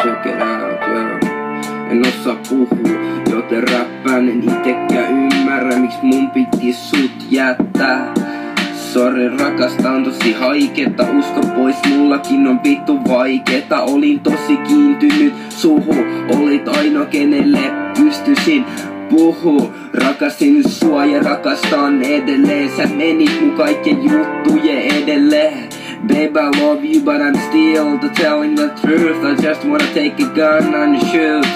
check it out, yeah. En osaa puhua, joten räppään en itekään ymmärrä, miksi mun piti sut jättää. Sori rakasta on tosi haiketta, usko pois mullakin on vittu vaikeeta. Olin tosi kiintynyt suhu, olit ainoa kenelle pystyisin puhu. Rakasin sua ja rakastan edelleen, sä menit mun kaikkien juttujen edelleen. Babe, I love you, but I'm still telling the truth. I just wanna take a gun and shoot.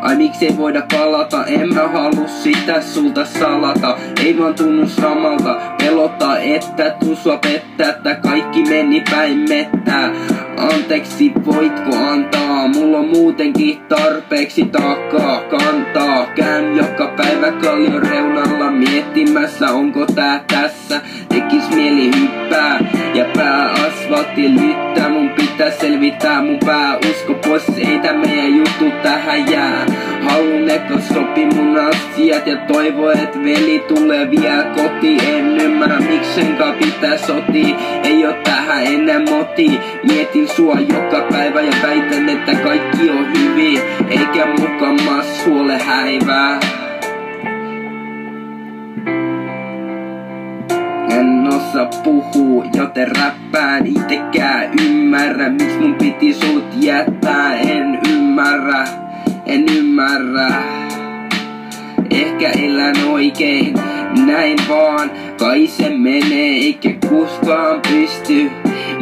Ai miksei voida palata, en mä halua sitä sulta salata. Ei vaan tunnu samalta, pelottaa että tuu sua pettää, että kaikki meni päin mettää. Anteeksi voitko antaa, mulla on muutenkin tarpeeksi taakkaa kantaa. Käyn joka päivä kallion reunalla miettimässä, onko tää tässä. Tekis mieli hyppää ja pää asfaltti lyttää. Mun pitää selvittää mun pää, usko pois, ei tää meidän juttu tähän jää. Haluun että sopi mun asiat ja toivo et veli tulee vielä kotiin. En ymmärrä miksenkaan pitää sotii, ei oo tähän enää moti. Mietin sua joka päivä ja väitän että kaikki on hyvin, eikä mukamas huole häivää. En osaa puhua, joten räppään itekään ymmärrä, miksi mun piti sut jättää. En ymmärrä. Ehkä elän oikein, näin vaan, kai se menee eikä kuskaan pysty.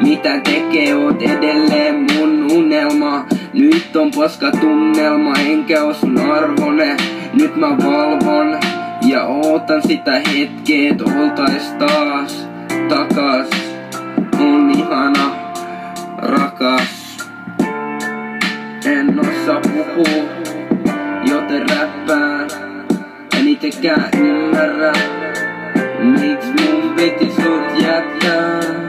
Mitä tekee, oot edelleen mun unelma. Nyt on paska tunnelma, enkä oo sun arvone. Nyt mä valvon ja ootan sitä hetkeä, et oltais taas takas. On ihana, rakas. En osaa puhua, joten räppään. En itekään ymmärrä, miksi mun piti sut jättää.